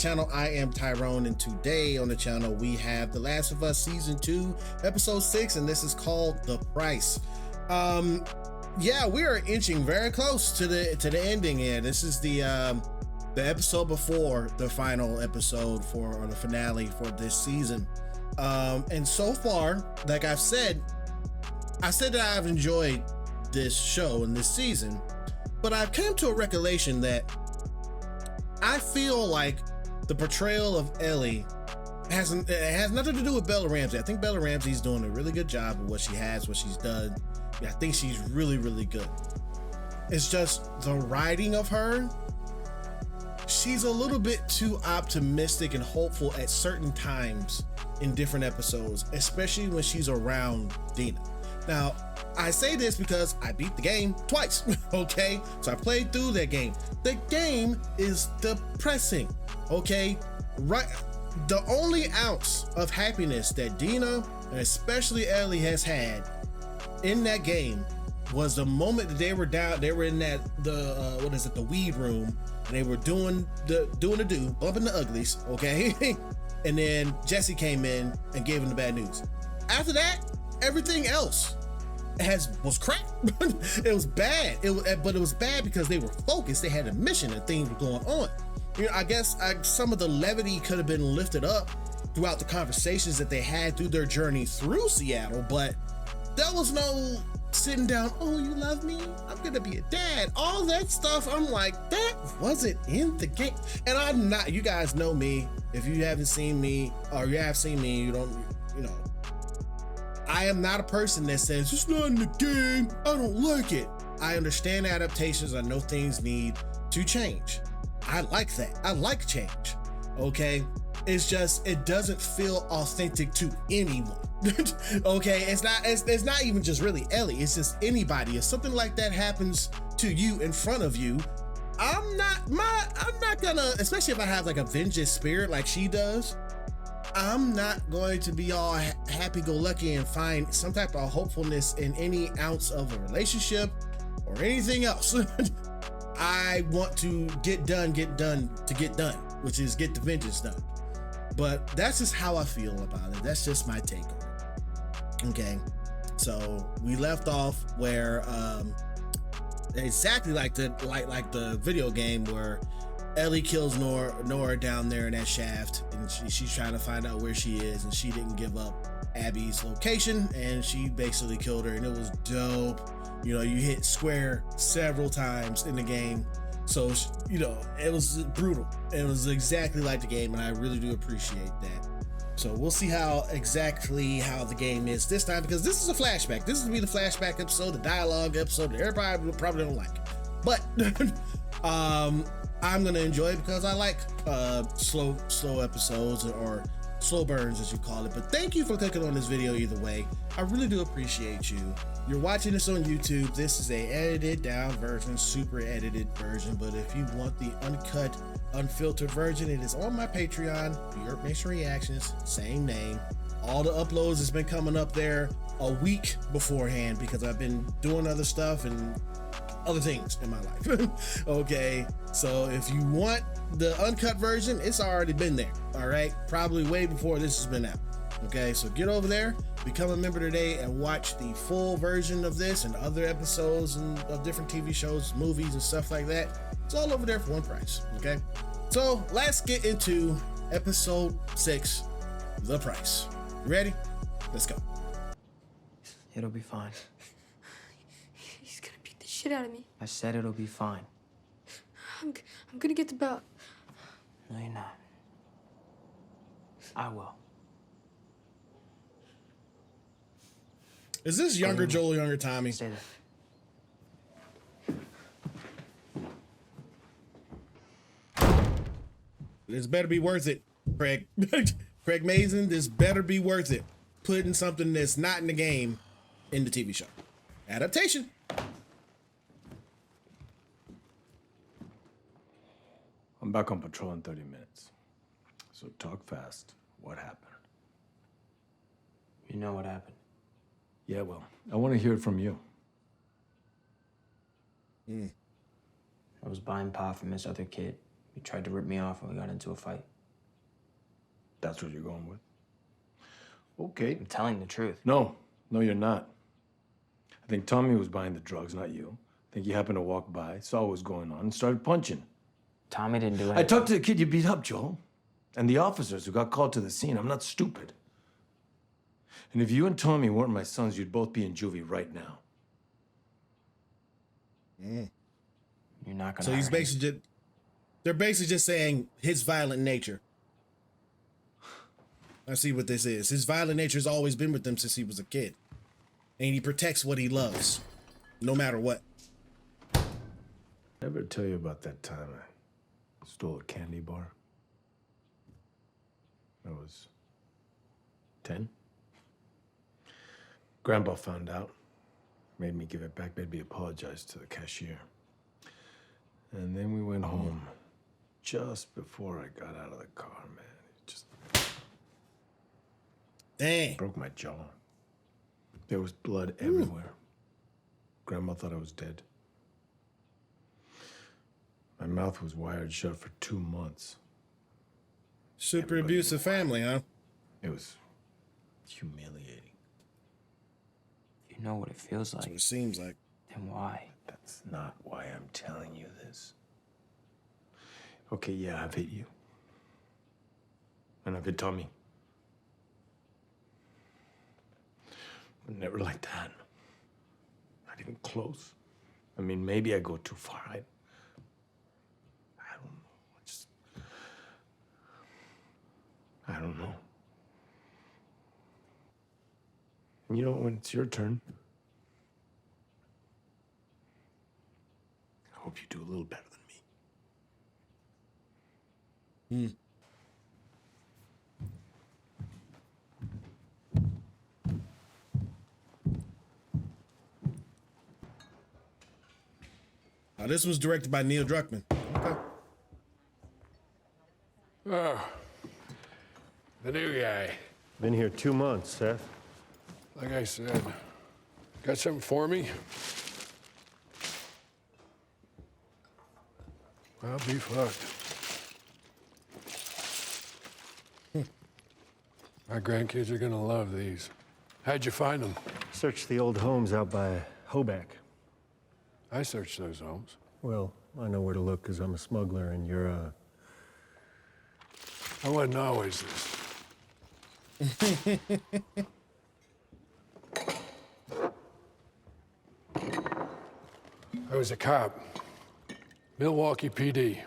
channel. I am Tyrone, and today on the channel we have The Last of Us Season 2, Episode 6, and this is called The Price. Yeah, we are inching very close to the ending here. This is the episode before the final episode or the finale for this season. And so far, like I said that I've enjoyed this show and this season, but I've come to a recollection that I feel like the portrayal of Ellie has nothing to do with Bella Ramsey. I think Bella Ramsey's doing a really good job of what she's done. Yeah, I think she's really, really good. It's just the writing of her. She's a little bit too optimistic and hopeful at certain times in different episodes, especially when she's around Dina. Now, I say this because I beat the game twice, okay? So I played through that game. The game is depressing, okay? Right, the only ounce of happiness that Dina, and especially Ellie, has had in that game was the moment that they were in that, the weed room, and they were doing the bumping the uglies, okay? And then Jesse came in and gave them the bad news. After that, everything else was crap. It was bad. But it was bad because they were focused. They had a mission and things were going on. You know, I guess some of the levity could have been lifted up throughout the conversations that they had through their journey through Seattle, but there was no sitting down, oh, you love me? I'm gonna be a dad. All that stuff, I'm like, that wasn't in the game. And I'm not, you guys know me. If you haven't seen me, or you have seen me, I am not a person that says, it's not in the game, I don't like it. I understand adaptations. I know things need to change. I like that. I like change, okay? It's just, it doesn't feel authentic to anyone. Okay, it's not even just really Ellie, it's just anybody. If something like that happens to you in front of you, I'm not gonna, especially if I have like a vengeance spirit like she does, I'm not going to be all happy-go-lucky and find some type of hopefulness in any ounce of a relationship or anything else. I want to get done, which is get the vengeance done. But that's just how I feel about it. That's just my take on it. Okay, so we left off where exactly like the video game where Ellie kills Nora down there in that shaft, and she's trying to find out where she is, and she didn't give up Abby's location, and she basically killed her, and it was dope. You know, you hit square several times in the game, so it was brutal. It was exactly like the game, and I really do appreciate that. So we'll see exactly how the game is this time, because this is a flashback. This is gonna be the flashback episode, the dialogue episode that everybody probably don't like, but I'm gonna enjoy it because I like slow episodes, or slow burns as you call it. But thank you for clicking on this video either way. I really do appreciate you. You're watching this on YouTube. This is a edited down version, super edited version, but if you want the uncut, unfiltered version, it is on my Patreon, YURP Nation Reactions, same name. All the uploads has been coming up there a week beforehand because I've been doing other stuff and other things in my life. Okay, so if you want the uncut version, it's already been there. All right, probably way before this has been out. Okay, so get over there, become a member today, and watch the full version of this and other episodes and of different TV shows, movies, and stuff like that. It's all over there for one price. Okay, so let's get into episode 6, The Price. You ready? Let's go. It'll be fine. He's gonna beat the shit out of me. I said it'll be fine. I'm gonna get the belt. No, you're not. I will. Is this younger Joel, younger Tommy? Stay there. This better be worth it, Craig. Craig Mazin, this better be worth it. Putting something that's not in the game in the TV show. Adaptation. I'm back on patrol in 30 minutes. So talk fast. What happened? You know what happened. Yeah, well, I want to hear it from you. I was buying pot from this other kid. He tried to rip me off and we got into a fight. That's what you're going with? Okay. I'm telling the truth. No, you're not. I think Tommy was buying the drugs, not you. I think you happened to walk by, saw what was going on, and started punching. Tommy didn't do anything. I talked to the kid you beat up, Joel, and the officers who got called to the scene. I'm not stupid. And if you and Tommy weren't my sons, you'd both be in juvie right now. You're not gonna. So he's basically they're basically just saying his violent nature. I see what this is. His violent nature has always been with him since he was a kid. And he protects what he loves, no matter what. Ever tell you about that time I stole a candy bar? I was 10. Grandpa found out, made me give it back, made me apologize to the cashier. And then we went home just before I got out of the car, man. It just Dang. broke my jaw. There was blood everywhere. Grandma thought I was dead. My mouth was wired shut for 2 months. Super abusive family, huh? It was humiliating. You know what it feels That's what like. it seems like. Then why? That's not why I'm telling you this. Okay, yeah, I've hit you. And I've hit Tommy. But never like that. Not even close. I mean, maybe I go too far. I don't know. I don't know. And you know, when it's your turn, I hope you do a little better than me. Now, this was directed by Neil Druckmann. Okay. The new guy. Been here 2 months, Seth. Like I said, got something for me? I'll be fucked. My grandkids are gonna love these. How'd you find them? Searched the old homes out by Hoback. I searched those homes. Well, I know where to look because I'm a smuggler and you're I wasn't always this. I was a cop. Milwaukee PD.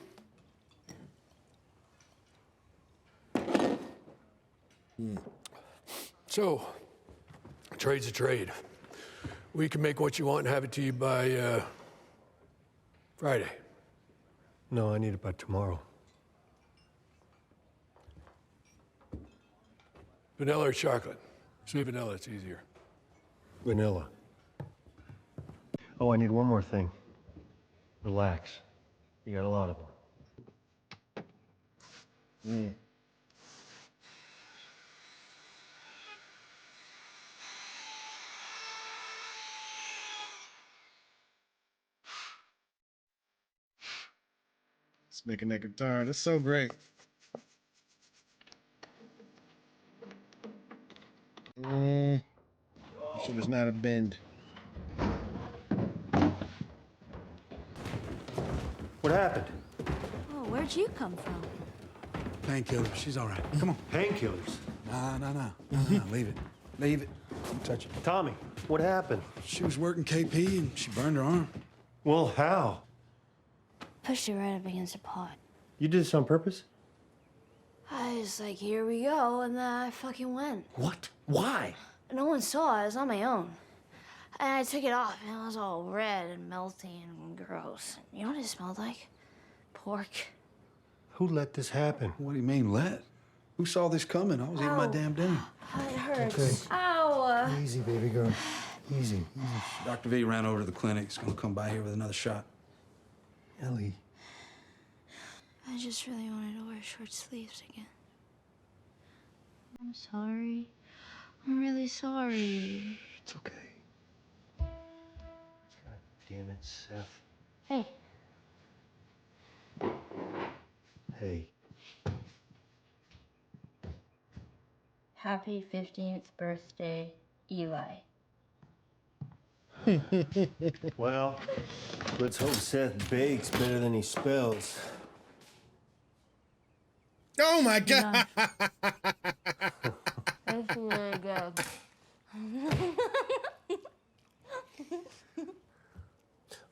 So, trade's a trade. We can make what you want and have it to you by, Friday. No, I need it by tomorrow. Vanilla or chocolate? Sweet vanilla, it's easier. Vanilla. Oh, I need one more thing. Relax. You got a lot of them. Let's make a guitar. That's so great. Sure there's not a bend. What happened? Oh, where'd you come from? Painkiller. She's all right. Come on. Painkillers. No. Leave it. Leave it. Don't touch it. Tommy, what happened? She was working KP and she burned her arm. Well, how? Pushed it right up against a pot. You did this on purpose? I was like, here we go, and then I fucking went. What? Why? No one saw it. I was on my own. And I took it off, and it was all red and melty and gross. You know what it smelled like? Pork. Who let this happen? What do you mean, let? Who saw this coming? I was eating my Ow. damn dinner. It hurts. Okay. Ow! Easy, baby girl. Easy. Dr. V ran over to the clinic. He's gonna come by here with another shot. Ellie. I just really wanted to wear short sleeves again. I'm sorry. I'm really sorry. It's okay. God damn it, Seth. Hey. Hey. Happy 15th birthday, Eli. Well, let's hope Seth bakes better than he spells. Oh my God. That's really good.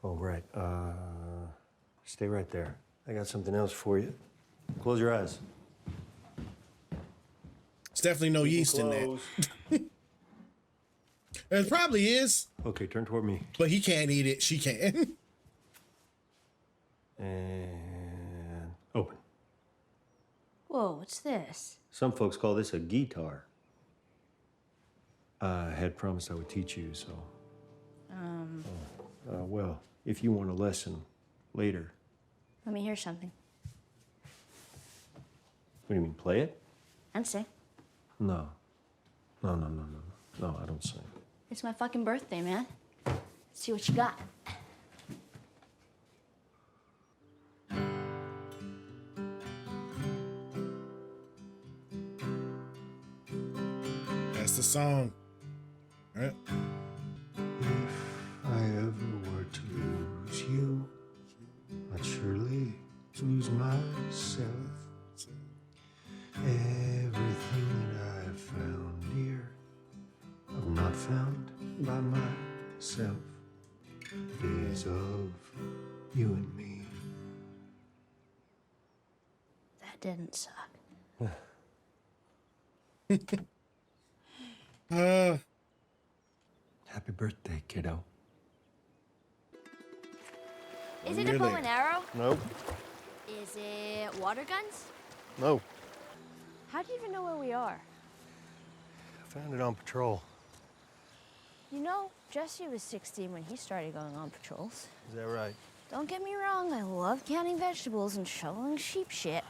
Oh, right. Stay right there. I got something else for you. Close your eyes. It's definitely no yeast in that. It probably is, Okay, turn toward me. but he can't eat it. She can. And open. Whoa, what's this? Some folks call this a guitar. I had promised I would teach you, so. Well, if you want a lesson later. Let me hear something. What do you mean, play it? And sing. No. No, I don't sing. It's my fucking birthday, man. Let's see what you got. That's the song. All right. If I ever were to lose you, I'd surely lose myself. Everything that I've found here, I've not found by myself. It is of you and me. That didn't suck. Happy birthday, kiddo. Is it a bow and arrow? Nope. Is it water guns? No. How do you even know where we are? I found it on patrol. You know, Jesse was 16 when he started going on patrols. Is that right? Don't get me wrong, I love counting vegetables and shoveling sheep shit.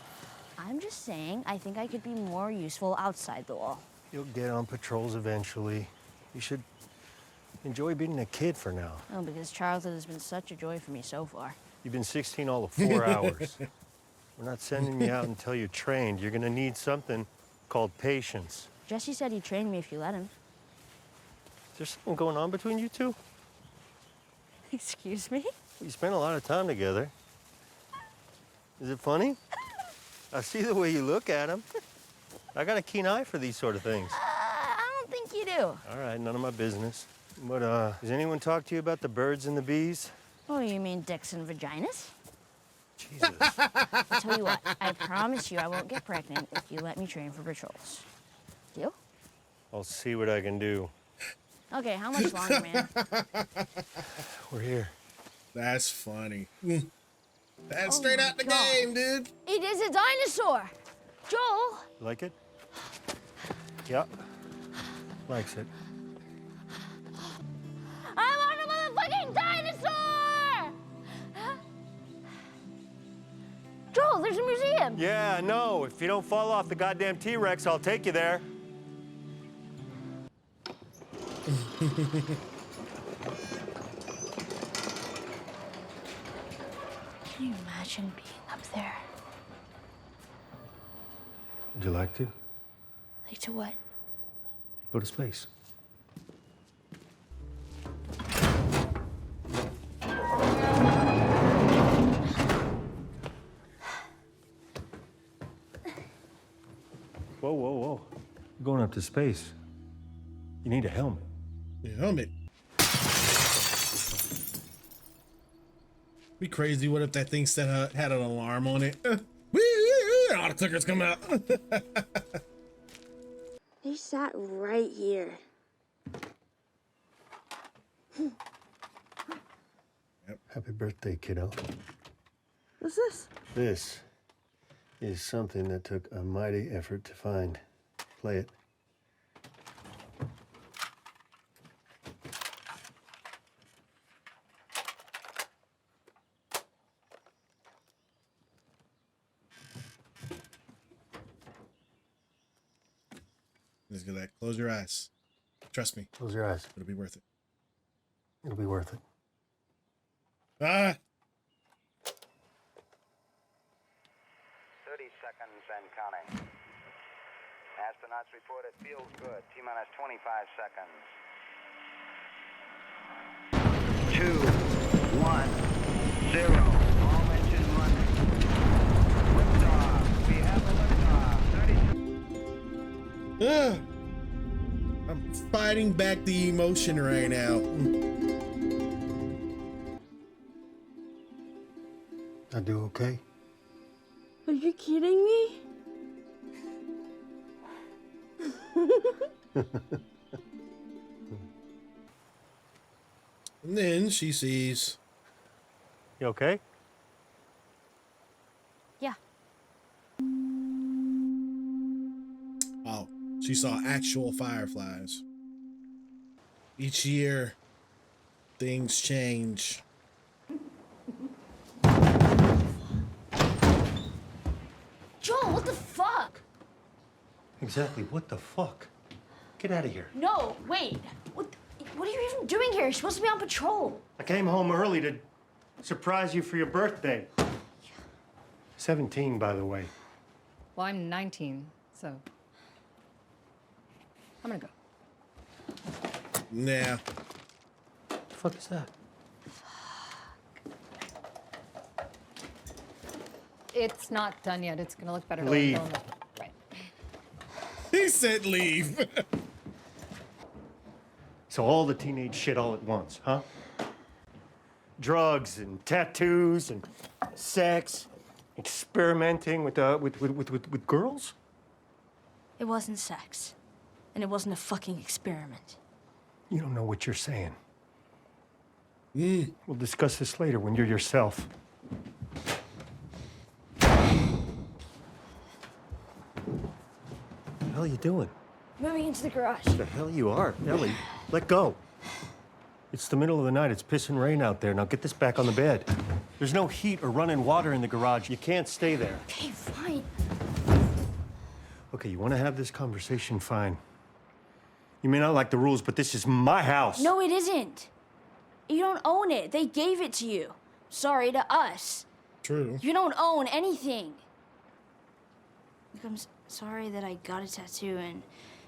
I'm just saying, I think I could be more useful outside the wall. You'll get on patrols eventually. You should enjoy being a kid for now. Oh, because childhood has been such a joy for me so far. You've been 16 all of 4 hours. We're not sending you out until you're trained. You're gonna need something called patience. Jesse said he'd train me if you let him. Is there something going on between you two? Excuse me? You spent a lot of time together. Is it funny? I see the way you look at him. I got a keen eye for these sort of things. I don't think you do. All right, none of my business. But, does anyone talk to you about the birds and the bees? Oh, you mean dicks and vaginas? Jesus. I'll tell you what, I promise you I won't get pregnant if you let me train for patrols. Deal? I'll see what I can do. Okay, how much longer, man? We're here. That's funny. That's straight out the God. game, dude. It is a dinosaur! Joel! Like it? Yep. Likes it. I'm on a motherfucking dinosaur! Joel, there's a museum! Yeah, I know. If you don't fall off the goddamn T-Rex, I'll take you there. Can you imagine being up there? Would you like to? Like to what? Go to space. Whoa. You're going up to space. You need a helmet. The helmet. Be crazy. What if that thing had an alarm on it? All the clickers come out. They sat right here. Happy birthday, kiddo. What's this? This is something that took a mighty effort to find. Play it. Just get that. Close your eyes. Trust me. Close your eyes. It'll be worth it. It'll be worth it. Ah! 30 seconds and counting. Astronauts report it feels good. T-minus 25 seconds. 2, 1, 0. All engine running. Liftoff. We have a liftoff. 30 I'm fighting back the emotion right now. I do okay? Are you kidding me? And then she sees. You okay? Yeah. Oh, she saw actual fireflies. Each year, things change. Joel, what the fuck? Exactly. What the fuck? Get out of here. No, wait. What are you even doing here? You're supposed to be on patrol. I came home early to surprise you for your birthday. 17, by the way. Well, I'm 19, so I'm gonna go. Nah. The fuck is that? It's not done yet. It's gonna look better. Leave. Right. He said leave. So all the teenage shit all at once, huh? Drugs and tattoos and sex, experimenting with girls? It wasn't sex. And it wasn't a fucking experiment. You don't know what you're saying. We'll discuss this later when you're yourself. What the hell are you doing? Moving into the garage. The hell you are, Ellie. Let go. It's the middle of the night. It's pissing rain out there. Now get this back on the bed. There's no heat or running water in the garage. You can't stay there. Okay, fine. Okay, you want to have this conversation? Fine. You may not like the rules, but this is my house. No, it isn't. You don't own it. They gave it to you. Sorry, to us. True. You don't own anything. Look, I'm sorry that I got a tattoo and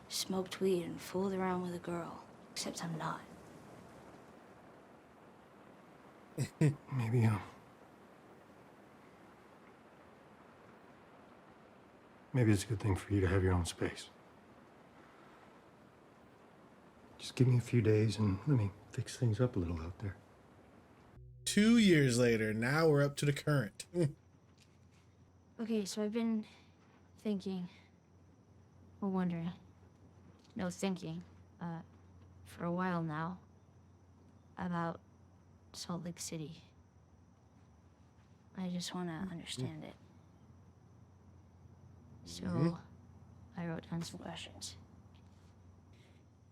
smoked weed and fooled around with a girl. Except I'm not. Maybe it's a good thing for you to have your own space. Just give me a few days and let me fix things up a little out there. 2 years later, now we're up to the current. Okay, so I've been thinking, or wondering, thinking, for a while now, about Salt Lake City. I just want to understand it. So, I wrote down some questions.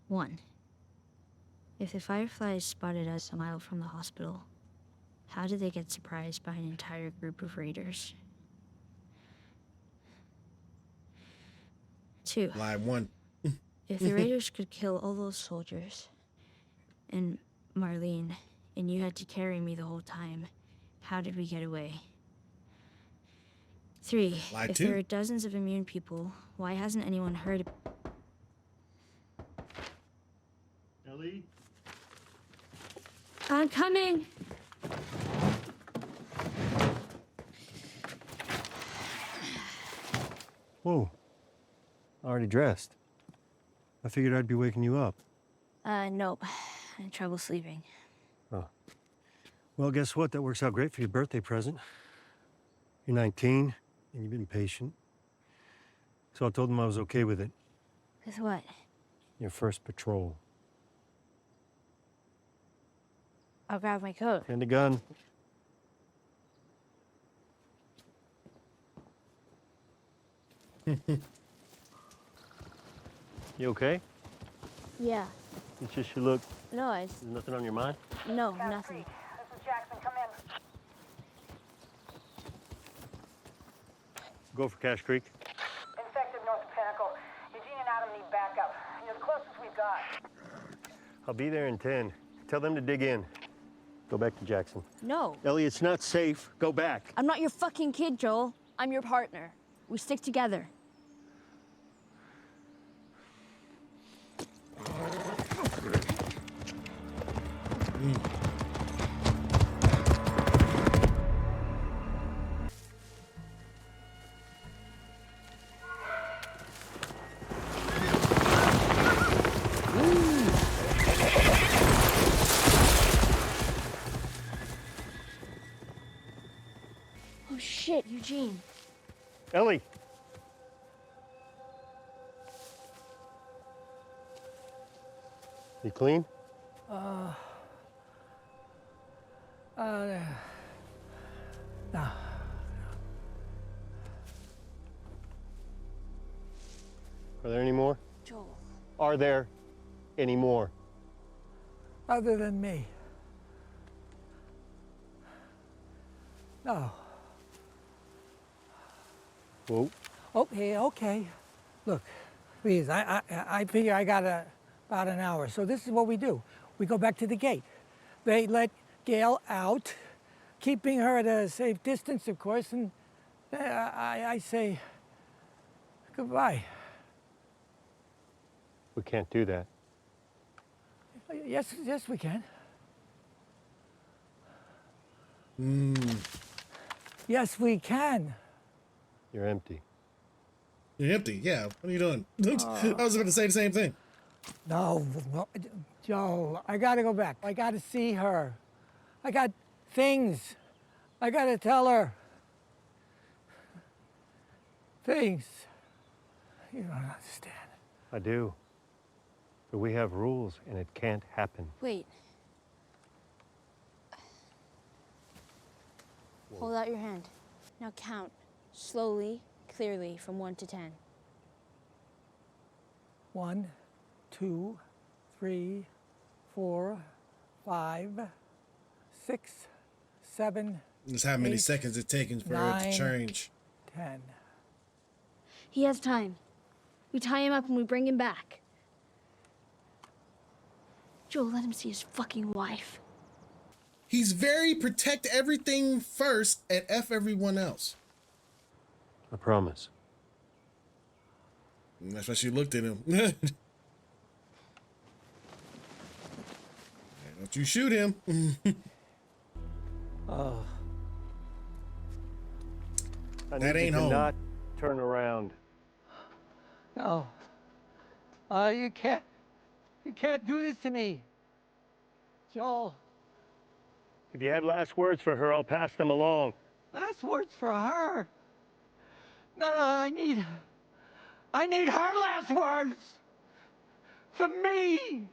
1. If the fireflies spotted us a mile from the hospital, how did they get surprised by an entire group of raiders? 2. Lie 1. If the raiders could kill all those soldiers, and Marlene, and you had to carry me the whole time, how did we get away? 3. Lie If 2. there are dozens of immune people, why hasn't anyone heard? Ellie? I'm coming. Whoa. Already dressed. I figured I'd be waking you up. Nope. I had trouble sleeping. Oh. Well, guess what? That works out great for your birthday present. You're 19, and you've been patient. So I told them I was okay with it. With what? Your first patrol. I'll grab my coat. And a gun. You okay? Yeah. It's just you look. No, There's nothing on your mind? no, nothing. This is Jackson. Come in. Go for Cache Creek. Infected North Pinnacle. Eugene and Adam need backup. You're the closest we've got. I'll be there in 10. Tell them to dig in. Go back to Jackson. No. Ellie, it's not safe. Go back. I'm not your fucking kid, Joel. I'm your partner. We stick together. Oh shit, Eugene. Ellie. You clean? No. Are there any more? Joel. Are there any more? Other than me. No. Whoa. Okay, okay. Look, please, I figure I got about an hour. So this is what we do. We go back to the gate. They let Gail out, keeping her at a safe distance, of course, and I say goodbye. We can't do that. Yes, we can. Yes, we can. You're empty. You're empty. Yeah. What are you doing? I was going to say the same thing. No, Joe, I gotta go back. I gotta see her. I got things. I gotta tell her. Things. You don't understand. I do. But we have rules, and it can't happen. Wait. Hold out your hand. Now count slowly, clearly from 1 to 10. 1, 2, 3, 4, 5, 6, 7. Just how many 8, seconds it taken for it 9, to change. 10. He has time. We tie him up and we bring him back. Joel, let him see his fucking wife. He's very protect everything first and F everyone else. I promise. And that's why she looked at him. Don't you shoot him. That ain't home. Not turn around. No. You can't do this to me. Joel. If you had last words for her, I'll pass them along. Last words for her. No, I need her last words. For me.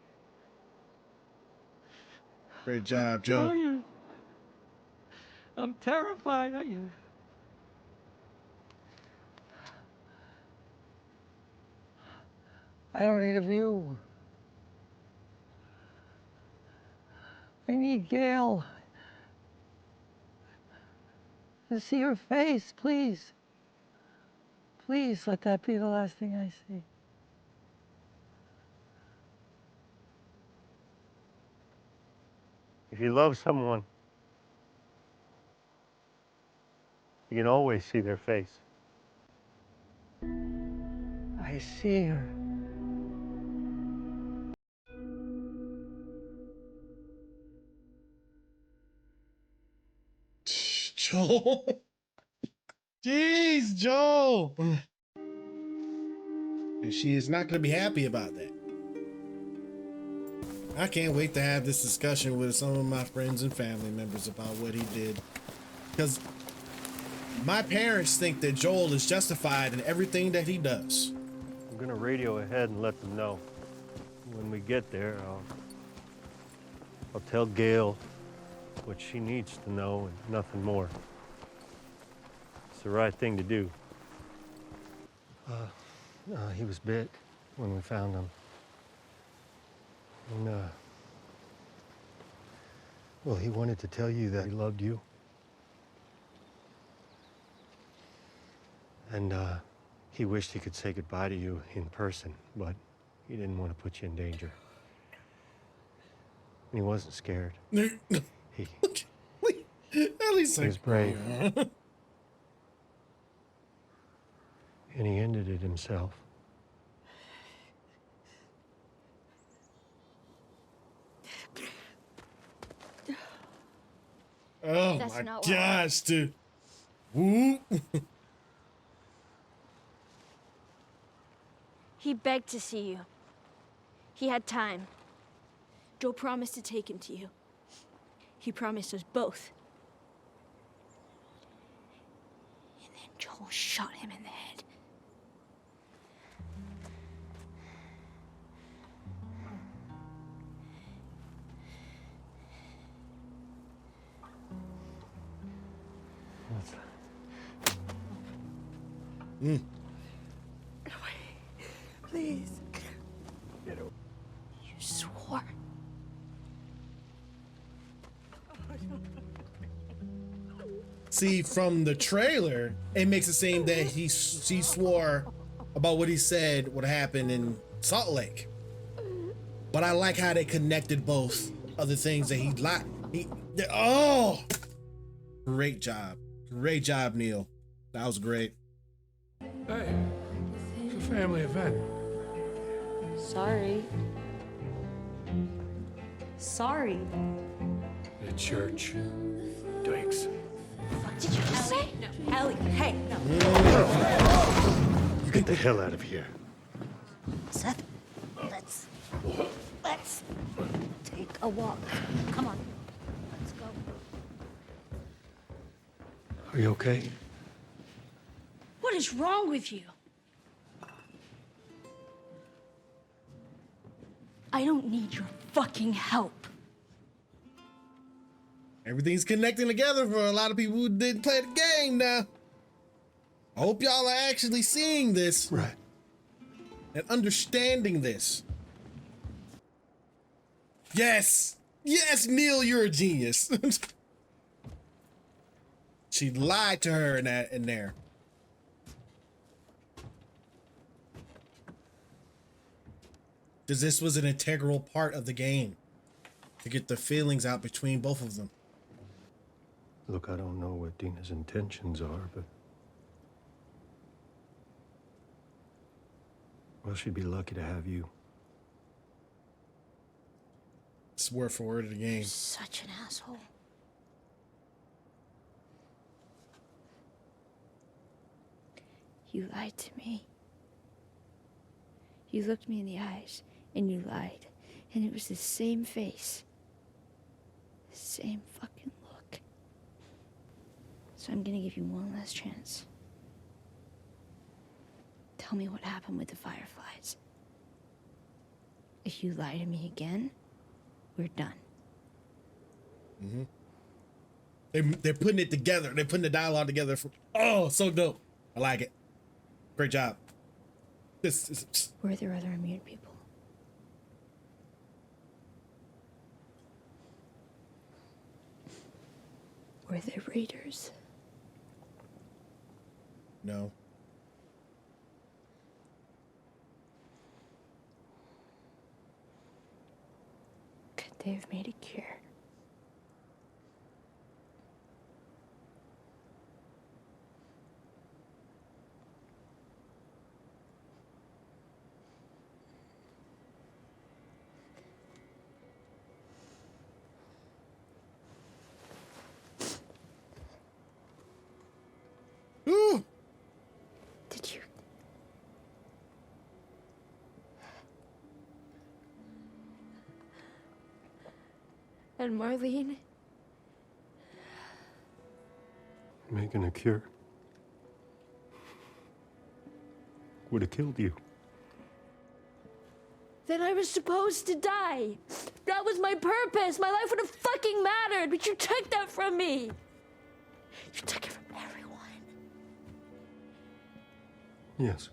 Great job, Joe. I'm terrified. I don't need a view. I need Gail. To see her face, please. Please let that be the last thing I see. If you love someone, you can always see their face. I see her. Joel. Jeez, Joel. And she is not going to be happy about that. I can't wait to have this discussion with some of my friends and family members about what he did. Because my parents think that Joel is justified in everything that he does. I'm gonna radio ahead and let them know. When we get there, I'll tell Gail what she needs to know and nothing more. It's the right thing to do. He was bit when we found him. And, well, he wanted to tell you that he loved you. And, he wished he could say goodbye to you in person, but he didn't want to put you in danger. And he wasn't scared. He At least was brave. And he ended it himself. Oh That's my not what gosh, dude. Woo. He begged to see you. He had time. Joe promised to take him to you. He promised us both. And then Joel shot him in the head. Please. You swore. See, from the trailer, it makes it seem that she swore about what he said would happen in Salt Lake. But I like how they connected both of the things that he lied. Oh, great job, Neil. That was great. Hey, it's a family event. Sorry. Sorry. The church. Thanks. What did you just say? No. Ellie, hey, no. Get the hell out of here. Seth, let's take a walk. Come on. Let's go. Are you okay? What is wrong with you? I don't need your fucking help. Everything's connecting together for a lot of people who didn't play the game now. I hope y'all are actually seeing this. Right. And understanding this. Yes. Yes, Neil, you're a genius. She lied to her in there. Because this was an integral part of the game. To get the feelings out between both of them. Look, I don't know what Dina's intentions are, but... well, she'd be lucky to have you. It's word for word of the game. Such an asshole. You lied to me. You looked me in the eyes and you lied. And it was the same face. The same fucking look. So I'm gonna give you one last chance. Tell me what happened with the fireflies. If you lie to me again, we're done. Mm-hmm. They're putting it together. They're putting the dialogue together. Oh, so dope. I like it. Great job. This is... Were there other immune people? Were there raiders? No. Could they have made a cure? Ooh. Did you? And Marlene? Making a cure would have killed you. Then I was supposed to die. That was my purpose. My life would have fucking mattered, but you took that from me. You took it from everyone. Yes.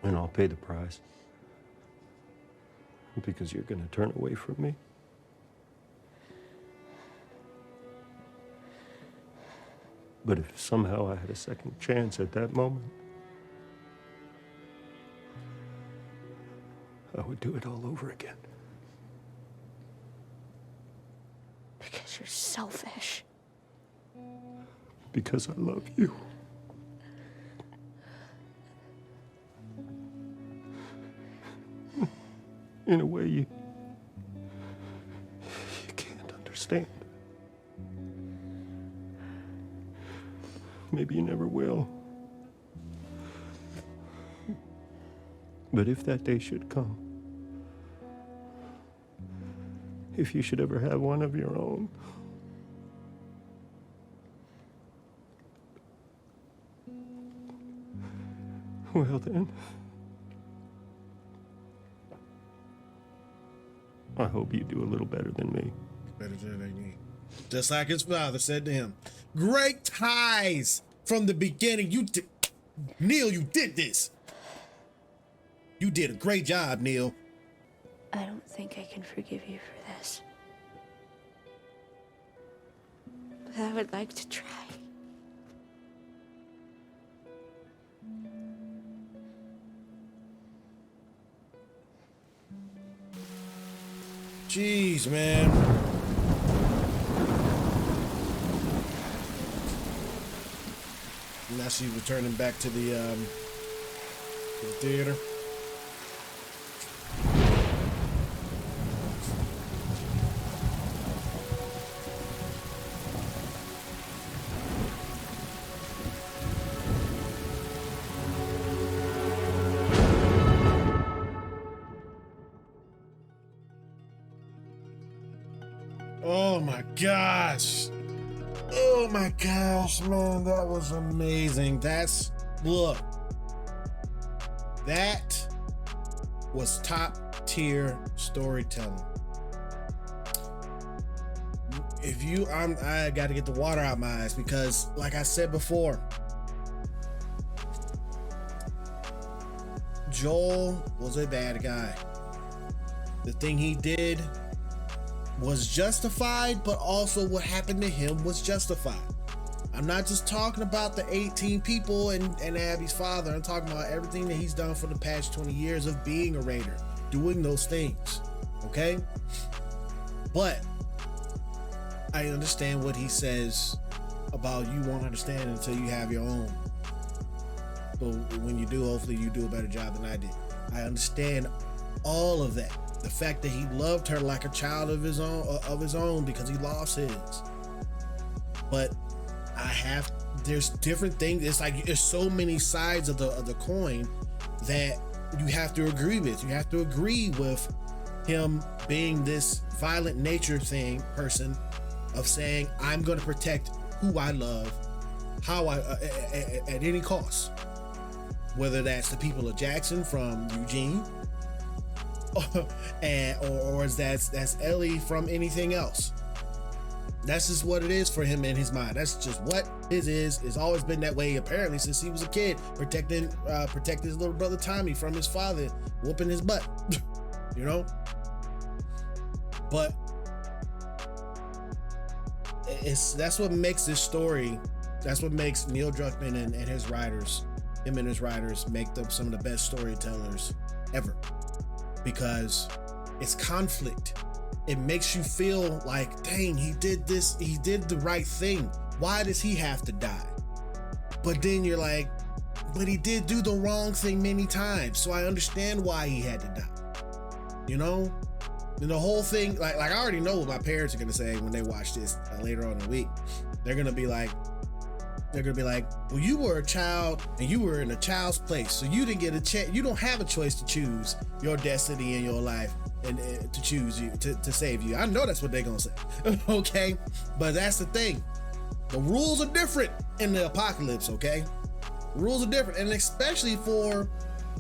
And I'll pay the price. Because you're gonna turn away from me. But if somehow I had a second chance at that moment, I would do it all over again. Because you're selfish. Because I love you. In a way, Maybe you never will. But if that day should come, if you should ever have one of your own, well then, I hope you do a little better than me. Better than me. Just like his father said to him. Great ties from the beginning. Neil, you did this. You did a great job, Neil. I don't think I can forgive you for this. But I would like to try. Jeez, man. Now she's returning back to the theater. Oh my gosh. Oh my gosh, man, that was amazing. Look, that was top tier storytelling. I got to get the water out my eyes because, like I said before, Joel was a bad guy. The thing he did was justified, but also what happened to him was justified. I'm not just talking about the 18 people and Abby's father. I'm talking about everything that he's done for the past 20 years of being a Raider, doing those things, okay? But I understand what he says about you won't understand until you have your own. But when you do, hopefully you do a better job than I did. I understand all of that. The fact that he loved her like a child of his own because he lost his. But there's different things. It's like there's so many sides of the coin that you have to agree with. You have to agree with him being this violent nature person of saying, I'm going to protect who I love, at any cost. Whether that's the people of Jackson from Eugene, or that's Ellie from anything else. That's just what it is for him in his mind. That's just what his is. It's always been that way, apparently, since he was a kid, protect his little brother Tommy from his father whooping his butt. You know? But that's what makes this story, that's what makes Neil Druckmann and his writers, him and his writers, make them some of the best storytellers ever. Because it's conflict. It makes you feel like, dang, he did this, he did the right thing. Why does he have to die? But then you're like, but he did do the wrong thing many times, so I understand why he had to die. You know? And the whole thing, like I already know what my parents are gonna say when they watch this later on in the week. They're gonna be like, well, you were a child and you were in a child's place, so you didn't get a chance. You don't have a choice to choose your destiny in your life and to choose you to save you. I know that's what they're gonna say. Okay, but that's the thing. The rules are different in the apocalypse. Okay, the rules are different, and especially for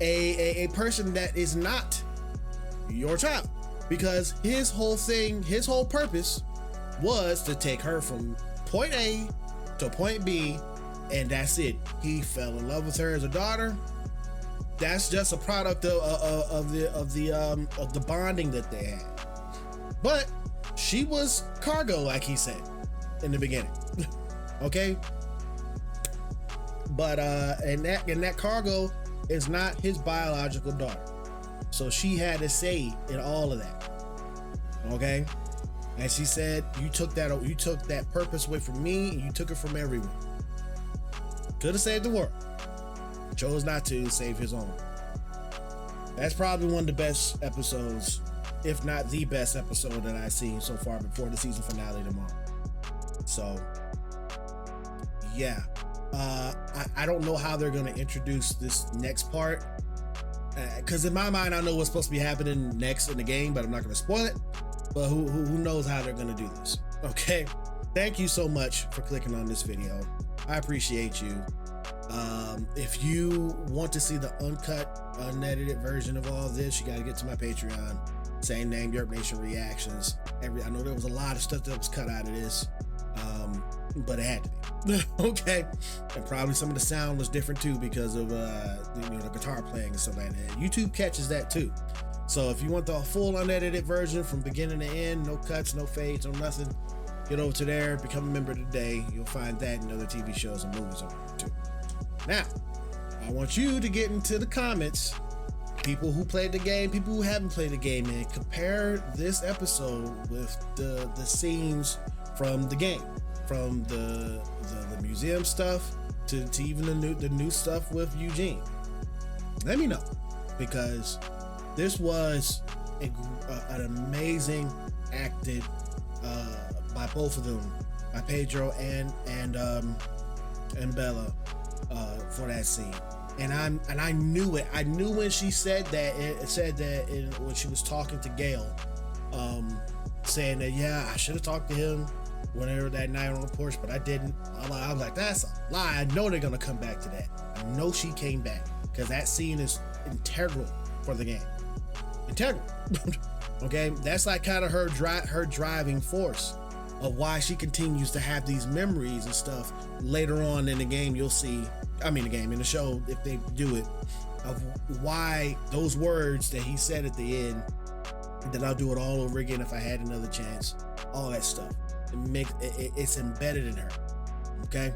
a person that is not your child, because his whole purpose was to take her from point A to point B, and that's it. He fell in love with her as a daughter. That's just a product of the bonding that they had. But she was cargo, like he said in the beginning. Okay, but and that cargo is not his biological daughter, so she had a say in all of that. Okay. And she said, you took that purpose away from me, and you took it from everyone. Could have saved the world. Chose not to save his own. That's probably one of the best episodes, if not the best episode that I've seen so far before the season finale tomorrow. So, yeah. I don't know how they're going to introduce this next part, because in my mind I know what's supposed to be happening next in the game, but I'm not going to spoil it. But who knows how they're going to do this? Okay, thank you so much for clicking on this video. I appreciate you. If you want to see the uncut, unedited version of all this, you got to get to my Patreon. Same name, YURP Nation Reactions. I know there was a lot of stuff that was cut out of this, but it had to be. Okay, and probably some of the sound was different too because of the guitar playing and stuff like that. YouTube catches that too. So if you want the full unedited version from beginning to end, no cuts, no fades, no nothing, get over to there, become a member today. You'll find that and other TV shows and movies over there too. Now, I want you to get into the comments, people who played the game, people who haven't played the game, and compare this episode with the scenes from the game, from the museum stuff to even the new stuff with Eugene. Let me know, because this was an amazing acted by both of them, by Pedro and Bella, for that scene. And I knew it. I knew when she said that. It said that when she was talking to Gail, saying that, yeah, I should have talked to him whenever that night on the porch, but I didn't. I was like, that's a lie. I know they're gonna come back to that. I know she came back because that scene is integral for the game. Integral. Okay, that's like kind of her driving force of why she continues to have these memories and stuff. Later on in the game, you'll see. I mean, in the show, if they do it, of why those words that he said at the end, that I'll do it all over again if I had another chance, all that stuff. It's embedded in her. Okay.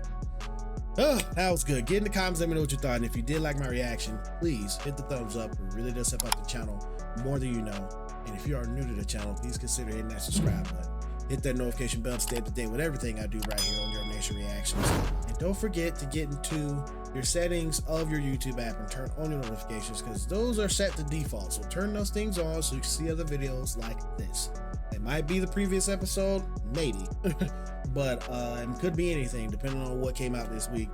Oh, that was good. Get in the comments, let me know what you thought. And if you did like my reaction, please hit the thumbs up. It really does help out the channel more than you know. And if you are new to the channel, please consider hitting that subscribe button. Hit that notification bell to stay up to date with everything I do right here on YURP Nation Reactions. And don't forget to get into your settings of your YouTube app and turn on your notifications, because those are set to default. So turn those things on so you can see other videos like this. It might be the previous episode, maybe, but it could be anything depending on what came out this week.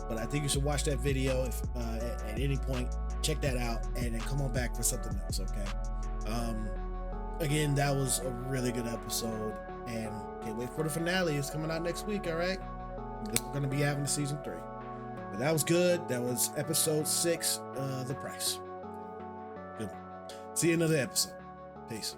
But I think you should watch that video if at any point. Check that out and then come on back for something else. Okay. Again, that was a really good episode, and can't wait for the finale. It's coming out next week. All right, we're gonna be having the season 3. But that was good. That was episode 6, The Price. Good. See you in another episode. Peace.